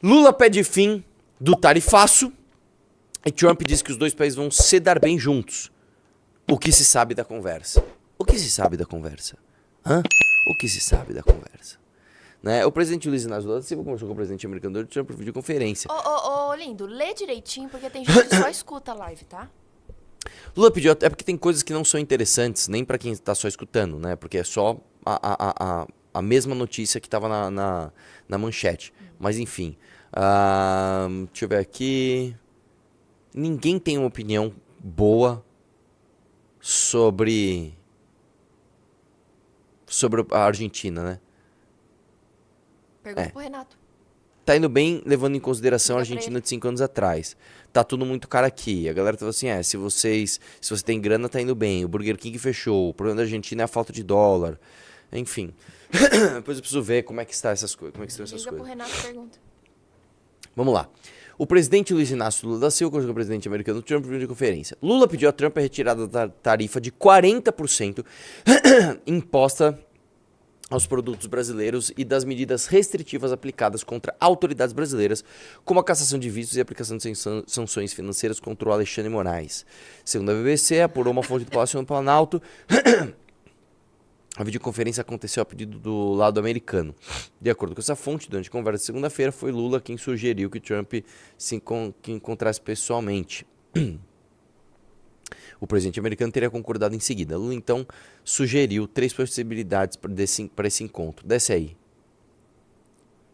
Lula pede fim do tarifaço e Trump diz que os dois países vão se dar bem juntos. O que se sabe da conversa? O que se sabe da conversa? Hã? O que se sabe da conversa? Né? O presidente Luiz Inácio Lula da Silva conversou com o presidente americano Donald Trump por videoconferência. Ô, lindo, lê direitinho, porque tem gente que só escuta a live, tá? Lula pediu, é porque tem coisas que não são interessantes, nem pra quem tá só escutando, né? Porque é só a mesma notícia que tava na manchete. Mas enfim, deixa eu ver aqui. Ninguém tem uma opinião boa sobre a Argentina, né? Pergunta pro Renato. Tá indo bem, levando em consideração a Liga pra Argentina ele. de 5 anos atrás. Tá tudo muito caro aqui. A galera tava assim, se você tem grana, tá indo bem. O Burger King fechou. O problema da Argentina é a falta de dólar. Enfim. Depois eu preciso ver como é que está essas coisas. Como é que estão essas Liga pro coisas. Renato, pergunta. Vamos lá. O presidente Luiz Inácio Lula da Silva conversou com o presidente americano Trump por videoconferência. Lula pediu a Trump a retirada da tarifa de 40% imposta aos produtos brasileiros e das medidas restritivas aplicadas contra autoridades brasileiras, como a cassação de vistos e a aplicação de sanções financeiras contra o Alexandre Moraes. Segundo a BBC, apurou uma fonte do Palácio do Planalto, a videoconferência aconteceu a pedido do lado americano. De acordo com essa fonte, durante a conversa de segunda-feira, foi Lula quem sugeriu que Trump que encontrasse pessoalmente. O presidente americano teria concordado em seguida. Lula, então, sugeriu 3 possibilidades para esse encontro. Desce aí.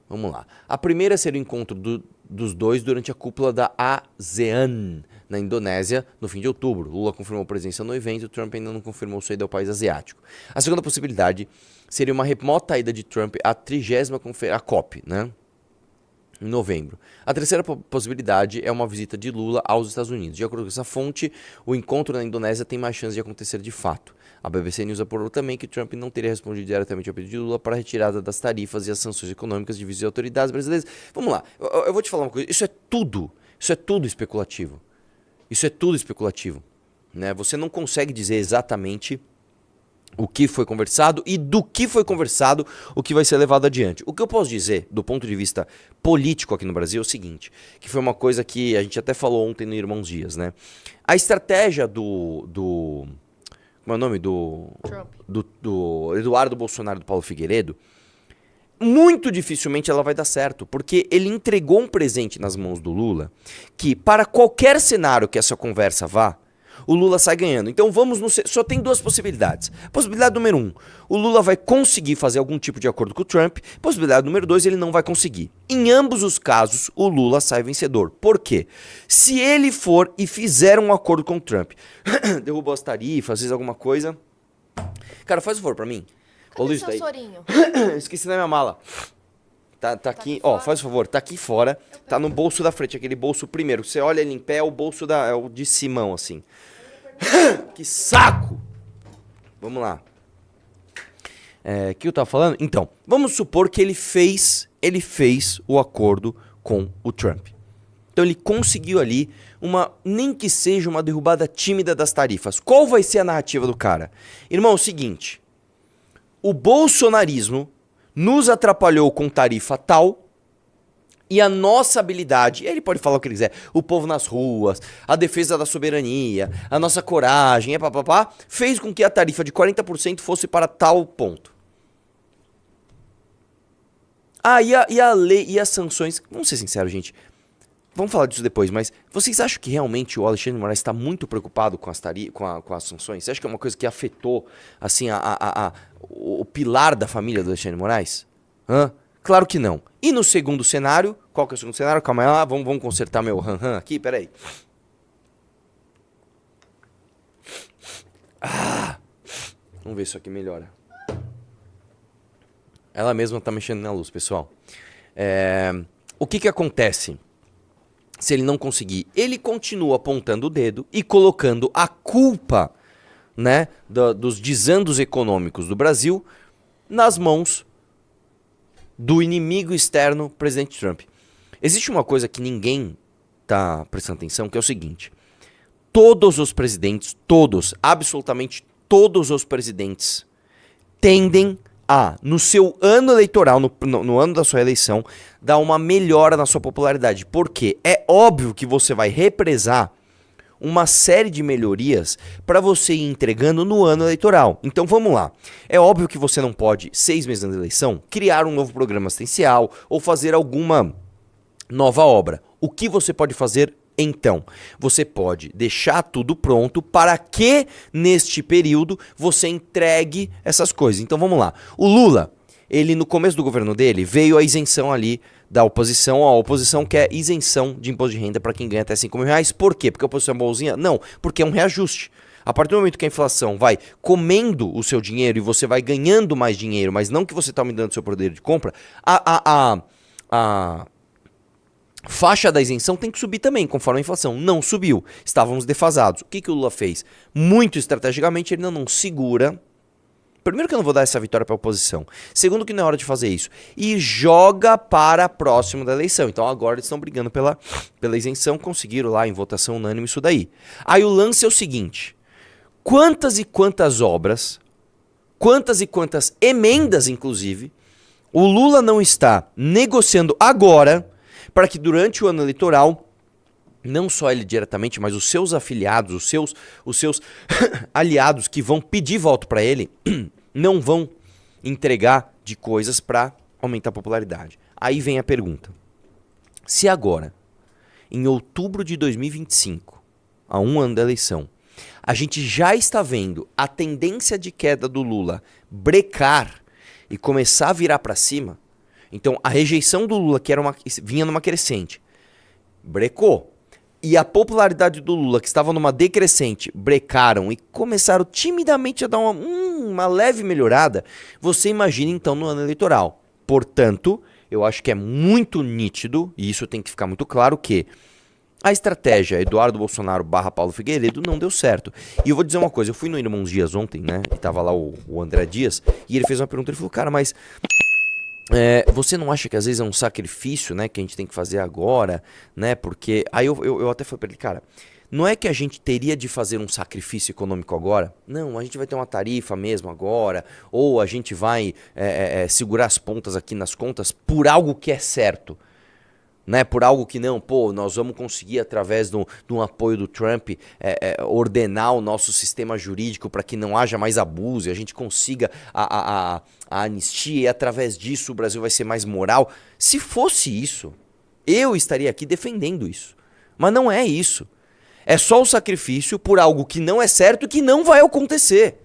Vamos lá. A primeira seria o encontro dos dois durante a cúpula da ASEAN, na Indonésia, no fim de outubro. Lula confirmou presença no evento, Trump ainda não confirmou sua ida ao país asiático. A segunda possibilidade seria uma remota ida de Trump à 30ª COP, né? Em novembro. A terceira possibilidade é uma visita de Lula aos Estados Unidos. De acordo com essa fonte, o encontro na Indonésia tem mais chance de acontecer de fato. A BBC News apurou também que Trump não teria respondido diretamente ao pedido de Lula para a retirada das tarifas e as sanções econômicas de vistas de autoridades brasileiras. Vamos lá, eu vou te falar uma coisa, isso é tudo especulativo. Isso é tudo especulativo, né? Você não consegue dizer exatamente o que foi conversado e do que foi conversado o que vai ser levado adiante. O que eu posso dizer, do ponto de vista político aqui no Brasil, é o seguinte, que foi uma coisa que a gente até falou ontem no Irmãos Dias, né? A estratégia como é o nome? Trump. Do Eduardo Bolsonaro e do Paulo Figueiredo, muito dificilmente ela vai dar certo, porque ele entregou um presente nas mãos do Lula que, para qualquer cenário que essa conversa vá, o Lula sai ganhando. Então só tem 2 possibilidades. Possibilidade número 1, o Lula vai conseguir fazer algum tipo de acordo com o Trump. Possibilidade número 2, ele não vai conseguir. Em ambos os casos, o Lula sai vencedor. Por quê? Se ele for e fizer um acordo com o Trump, derrubou as tarifas, fez alguma coisa... Cara, faz um favor pra mim. Cadê Ô, Luiz, seu daí. sorinho? Esqueci da minha mala. Tá aqui, aqui ó, fora? faz um favor, tá aqui fora, tá no bolso da frente, aquele bolso primeiro. Você olha ele em pé, é o bolso é o de Simão, assim. Que saco! Vamos lá. O que eu tava falando? Então, vamos supor que ele fez o acordo com o Trump. Então ele conseguiu ali nem que seja uma derrubada tímida das tarifas. Qual vai ser a narrativa do cara? Irmão, é o seguinte, o bolsonarismo nos atrapalhou com tarifa tal, e a nossa habilidade, ele pode falar o que ele quiser, o povo nas ruas, a defesa da soberania, a nossa coragem, fez com que a tarifa de 40% fosse para tal ponto. E a lei e as sanções, vamos ser sinceros, gente, vamos falar disso depois, mas vocês acham que realmente o Alexandre Moraes está muito preocupado com as sanções? Você acha que é uma coisa que afetou assim, o pilar da família do Alexandre Moraes? Claro que não. E no segundo cenário, qual que é o segundo cenário? Calma aí lá, vamos consertar meu ran aqui, peraí. Vamos ver se isso aqui melhora. Ela mesma tá mexendo na luz, pessoal. O que acontece se ele não conseguir? Ele continua apontando o dedo e colocando a culpa, né, dos desandos econômicos do Brasil nas mãos do inimigo externo, presidente Trump. Existe uma coisa que ninguém tá prestando atenção, que é o seguinte. Todos os presidentes, absolutamente todos os presidentes, tendem no seu ano eleitoral, no ano da sua eleição, dar uma melhora na sua popularidade. Por quê? É óbvio que você vai represar uma série de melhorias para você ir entregando no ano eleitoral. Então vamos lá. É óbvio que você não pode, 6 meses antes da eleição, criar um novo programa assistencial ou fazer alguma nova obra. O que você pode fazer então? Você pode deixar tudo pronto para que neste período você entregue essas coisas. Então vamos lá. O Lula, ele no começo do governo dele, veio a isenção ali da oposição. A oposição quer isenção de imposto de renda para quem ganha até 5 mil reais. Por quê? Porque a oposição é bonzinha? Não, porque é um reajuste. A partir do momento que a inflação vai comendo o seu dinheiro e você vai ganhando mais dinheiro, mas não que você está aumentando seu poder de compra, a faixa da isenção tem que subir também, conforme a inflação. Não subiu. Estávamos defasados. O que o Lula fez? Muito estrategicamente, ele não segura. Primeiro que eu não vou dar essa vitória para a oposição. Segundo que não é hora de fazer isso. E joga para próximo da eleição. Então agora eles estão brigando pela isenção. Conseguiram lá em votação unânime isso daí. Aí o lance é o seguinte. Quantas e quantas obras, quantas e quantas emendas, inclusive, o Lula não está negociando agora para que durante o ano eleitoral, não só ele diretamente, mas os seus afiliados, os seus aliados que vão pedir voto para ele, não vão entregar de coisas para aumentar a popularidade. Aí vem a pergunta. Se agora, em outubro de 2025, a um ano da eleição, a gente já está vendo a tendência de queda do Lula brecar e começar a virar para cima, então a rejeição do Lula, que vinha numa crescente, brecou. E a popularidade do Lula, que estava numa decrescente, brecaram e começaram timidamente a dar uma leve melhorada, você imagina então no ano eleitoral. Portanto, eu acho que é muito nítido, e isso tem que ficar muito claro, que a estratégia Eduardo Bolsonaro / Paulo Figueiredo não deu certo. E eu vou dizer uma coisa, eu fui no Irmãos Dias ontem, né, e tava lá o André Dias, e ele fez uma pergunta, ele falou, cara, mas você não acha que às vezes é um sacrifício, né, que a gente tem que fazer agora, né, porque... Aí eu até falei pra ele, cara, não é que a gente teria de fazer um sacrifício econômico agora? Não, a gente vai ter uma tarifa mesmo agora, ou a gente vai segurar as pontas aqui nas contas por algo que é certo. Né, por algo que não, nós vamos conseguir através de um apoio do Trump ordenar o nosso sistema jurídico para que não haja mais abuso e a gente consiga a anistia e através disso o Brasil vai ser mais moral. Se fosse isso, eu estaria aqui defendendo isso. Mas não é isso. É só o sacrifício por algo que não é certo e que não vai acontecer.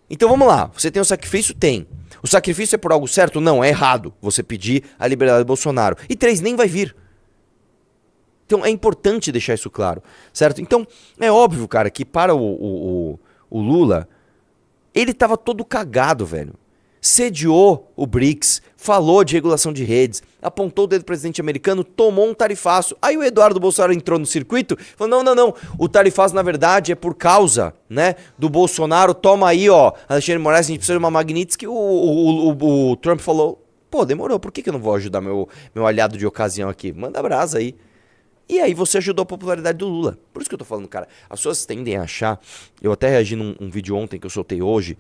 Então vamos lá, você tem o sacrifício? Tem. O sacrifício é por algo certo? Não, é errado você pedir a liberdade do Bolsonaro. E 3, nem vai vir. Então é importante deixar isso claro, certo? Então é óbvio, cara, que para o Lula, ele tava todo cagado, velho. Sediou o BRICS, falou de regulação de redes, apontou o dedo do presidente americano, tomou um tarifaço. Aí o Eduardo Bolsonaro entrou no circuito, falou, não, o tarifaço na verdade é por causa, né, do Bolsonaro. Toma aí, ó, Alexandre de Moraes, a gente precisa de uma Magnitsky. O Trump falou, demorou, por que eu não vou ajudar meu aliado de ocasião aqui? Manda brasa aí. E aí você ajudou a popularidade do Lula. Por isso que eu tô falando, cara, as pessoas tendem a achar, eu até reagi num vídeo ontem que eu soltei hoje,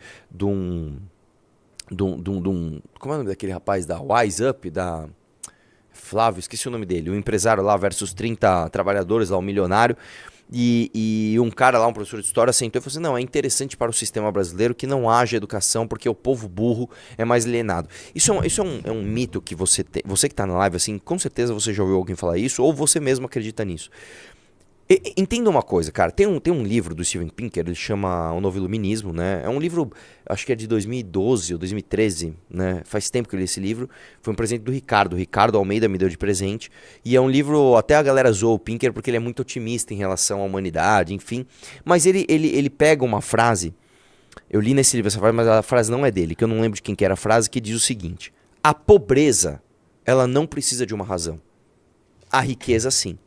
como é o nome daquele rapaz da Wise Up, da Flávio, esqueci o nome dele, o empresário lá versus 30 trabalhadores lá, um milionário, e um cara lá, um professor de história, sentou e falou assim, não, é interessante para o sistema brasileiro que não haja educação porque o povo burro é mais alienado. Isso é um mito que você que tá na live, assim, com certeza você já ouviu alguém falar isso, ou você mesmo acredita nisso. Entenda uma coisa, cara, tem um livro do Steven Pinker, ele chama O Novo Iluminismo, né? É um livro, acho que é de 2012 ou 2013, né? Faz tempo que eu li esse livro, foi um presente do Ricardo Almeida me deu de presente, e é um livro, até a galera zoa o Pinker porque ele é muito otimista em relação à humanidade, enfim, mas ele pega uma frase, eu li nesse livro essa frase, mas a frase não é dele, que eu não lembro de quem que era a frase, que diz o seguinte, a pobreza, ela não precisa de uma razão, a riqueza sim.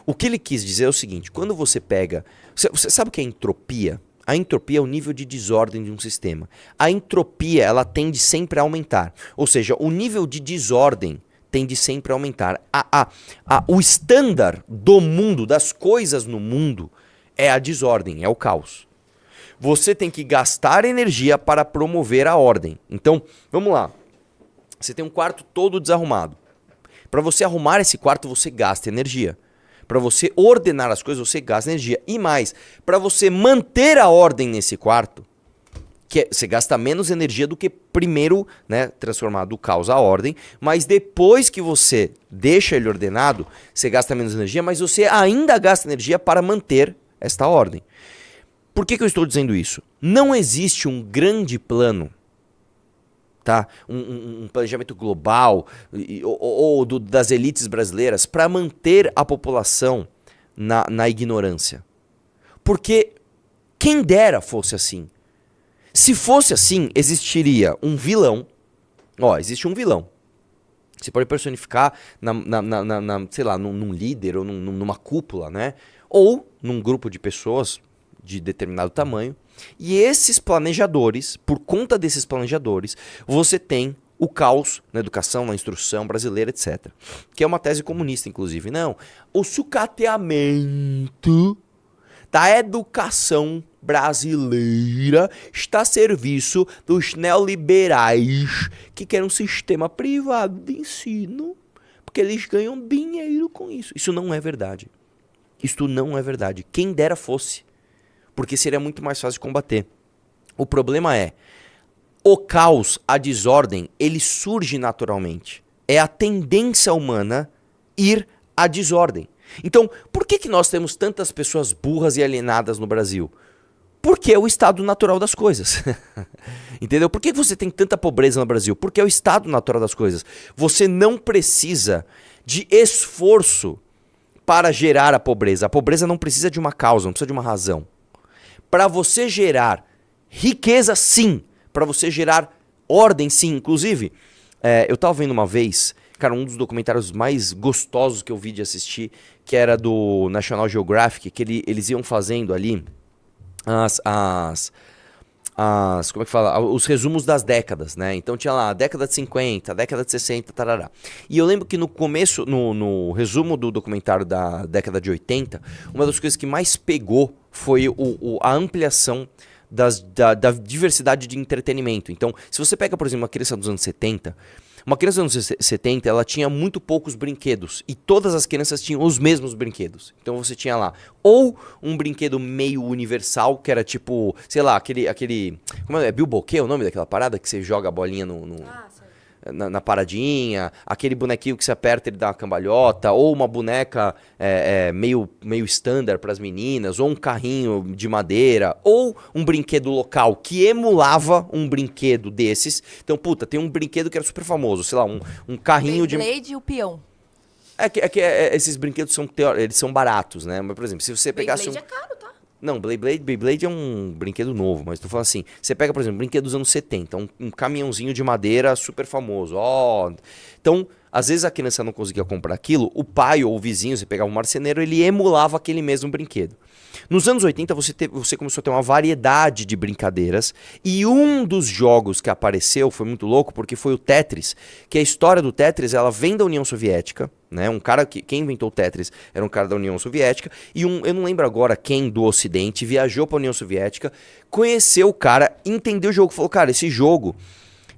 O que ele quis dizer é o seguinte, quando você pega... Você sabe o que é entropia? A entropia é o nível de desordem de um sistema. A entropia, ela tende sempre a aumentar. Ou seja, o nível de desordem tende sempre a aumentar. O estándar do mundo, das coisas no mundo, é a desordem, é o caos. você tem que gastar energia para promover a ordem. Então, vamos lá. Você tem um quarto todo desarrumado. Para você arrumar esse quarto, você gasta energia. Para você ordenar as coisas, você gasta energia. E mais, para você manter a ordem nesse quarto, você gasta menos energia do que primeiro, né, transformar do caos à ordem, mas depois que você deixa ele ordenado, você gasta menos energia, mas você ainda gasta energia para manter esta ordem. Por que eu estou dizendo isso? Não existe um grande plano, tá? Um planejamento global ou das elites brasileiras para manter a população na ignorância. Porque quem dera fosse assim. Se fosse assim, existiria um vilão. Ó, existe um vilão. Você pode personificar sei lá, num líder ou numa cúpula, né? Ou num grupo de pessoas de determinado tamanho. E esses planejadores, por conta desses planejadores, você tem o caos na educação, na instrução brasileira, etc. Que é uma tese comunista, inclusive. Não, o sucateamento da educação brasileira está a serviço dos neoliberais que querem um sistema privado de ensino, porque eles ganham dinheiro com isso. Isso não é verdade. Isto não é verdade. Quem dera fosse, porque seria muito mais fácil de combater. O problema é, o caos, a desordem, ele surge naturalmente. É a tendência humana ir à desordem. Então, por que nós temos tantas pessoas burras e alienadas no Brasil? Porque é o estado natural das coisas. Entendeu? Por que você tem tanta pobreza no Brasil? Porque é o estado natural das coisas. Você não precisa de esforço para gerar a pobreza. A pobreza não precisa de uma causa, não precisa de uma razão. Para você gerar riqueza, sim. Para você gerar ordem, sim. Inclusive, eu estava vendo uma vez, cara, um dos documentários mais gostosos que eu vi de assistir, que era do National Geographic, que eles iam fazendo ali como é que fala? Os resumos das décadas, né? Então tinha lá a década de 50, a década de 60, tarará. E eu lembro que no começo, no resumo do documentário da década de 80, uma das coisas que mais pegou foi a ampliação da diversidade de entretenimento. Então, se você pega, por exemplo, uma criança dos anos 70, uma criança dos anos 70, ela tinha muito poucos brinquedos. E todas as crianças tinham os mesmos brinquedos. Então você tinha lá, ou um brinquedo meio universal, que era tipo, sei lá, aquele como é Bilboquê, o nome daquela parada? Que você joga a bolinha na paradinha, aquele bonequinho que você aperta e ele dá uma cambalhota, ou uma boneca meio standard para as meninas, ou um carrinho de madeira, ou um brinquedo local que emulava um brinquedo desses. Então, puta, tem um brinquedo que era super famoso, sei lá, um carrinho de... Beyblade e o peão. Esses brinquedos eles são baratos, né? Mas, por exemplo, se você pegasse Beyblade é caro, tá? Não, Beyblade é um brinquedo novo, mas tô falando assim, você pega, por exemplo, um brinquedo dos anos 70, um caminhãozinho de madeira super famoso, Então, às vezes a criança não conseguia comprar aquilo, o pai ou o vizinho, você pegava um marceneiro, ele emulava aquele mesmo brinquedo. Nos anos 80 você começou a ter uma variedade de brincadeiras, e um dos jogos que apareceu foi muito louco, porque foi o Tetris, que a história do Tetris, ela vem da União Soviética, né? Um cara quem inventou o Tetris era um cara da União Soviética, e eu não lembro agora quem do Ocidente viajou para a União Soviética, conheceu o cara, entendeu o jogo, falou, cara, esse jogo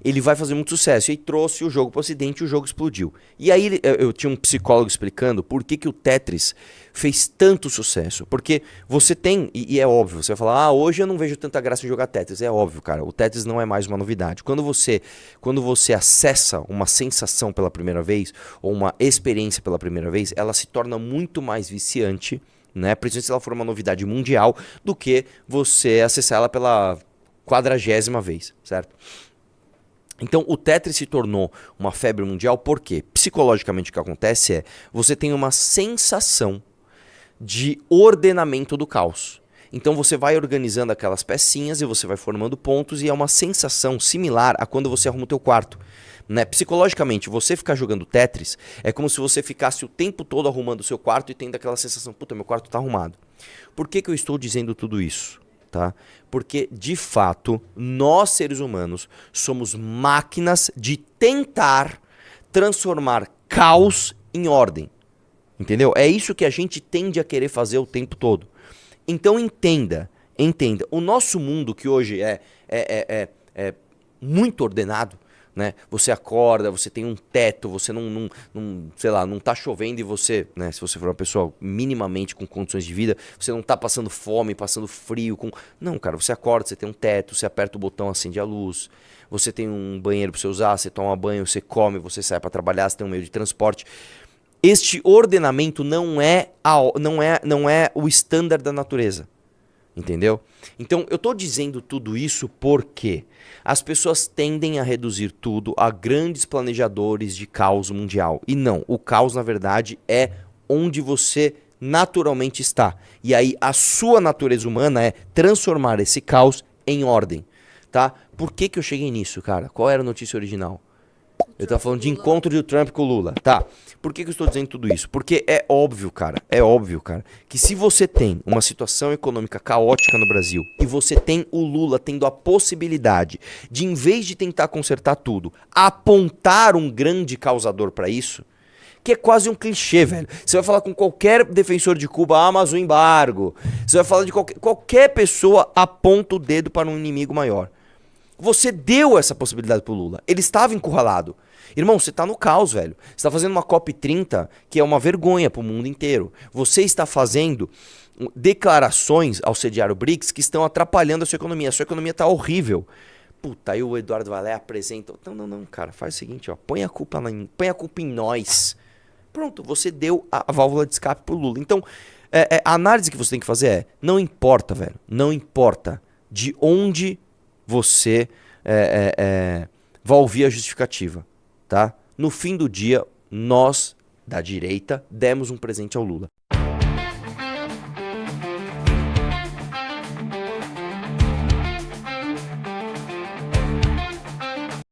ele vai fazer muito sucesso. E aí trouxe o jogo para o Ocidente e o jogo explodiu. E aí eu tinha um psicólogo explicando por que o Tetris fez tanto sucesso. Porque você tem, e é óbvio, você vai falar, hoje eu não vejo tanta graça em jogar Tetris. É óbvio, cara, o Tetris não é mais uma novidade. Quando você acessa uma sensação pela primeira vez, ou uma experiência pela primeira vez, ela se torna muito mais viciante, né? Principalmente se ela for uma novidade mundial, do que você acessar ela pela 40ª vez, certo? Então o Tetris se tornou uma febre mundial porque, psicologicamente, o que acontece é você tem uma sensação de ordenamento do caos. Então você vai organizando aquelas pecinhas e você vai formando pontos e é uma sensação similar a quando você arruma o teu quarto. Né? Psicologicamente, você ficar jogando Tetris é como se você ficasse o tempo todo arrumando o seu quarto e tendo aquela sensação, puta, meu quarto tá arrumado. Por que eu estou dizendo tudo isso? Tá? Porque, de fato, nós seres humanos somos máquinas de tentar transformar caos em ordem. Entendeu? É isso que a gente tende a querer fazer o tempo todo. Então entenda, Entenda, o nosso mundo que hoje é muito ordenado, né? Você acorda, você tem um teto, você sei lá, não tá chovendo e você, né? Se você for uma pessoa minimamente com condições de vida, você não tá passando fome, passando frio, Não, cara, você acorda, você tem um teto, você aperta o botão, acende a luz, você tem um banheiro pra você usar, você toma banho, você come, você sai pra trabalhar, você tem um meio de transporte. Este ordenamento não é o estándar da natureza. Entendeu? Então, eu tô dizendo tudo isso porque as pessoas tendem a reduzir tudo a grandes planejadores de caos mundial. E não, o caos, na verdade, é onde você naturalmente está. E aí, a sua natureza humana é transformar esse caos em ordem, tá? Por que que eu cheguei nisso, cara? Qual era a notícia original? Eu tava falando de encontro de Trump com o Lula. Tá. Por que que eu estou dizendo tudo isso? Porque é óbvio, cara, que se você tem uma situação econômica caótica no Brasil e você tem o Lula tendo a possibilidade de, em vez de tentar consertar tudo, apontar um grande causador pra isso, que é quase um clichê, velho. Você vai falar com qualquer defensor de Cuba, mas o embargo. Você vai falar de qualquer pessoa aponta o dedo para um inimigo maior. Você deu essa possibilidade pro Lula. Ele estava encurralado. Irmão, você tá no caos, velho. Você tá fazendo uma COP30 que é uma vergonha pro mundo inteiro. Você está fazendo declarações ao sediar o BRICS que estão atrapalhando a sua economia. A sua economia tá horrível. Puta, aí o Eduardo Valé apresenta... Não, cara. Faz o seguinte, ó. Põe a culpa em nós. Pronto, você deu a válvula de escape pro Lula. Então, a análise que você tem que fazer não importa, velho. Não importa de onde você vai ouvir a justificativa, tá? No fim do dia, nós, da direita, demos um presente ao Lula.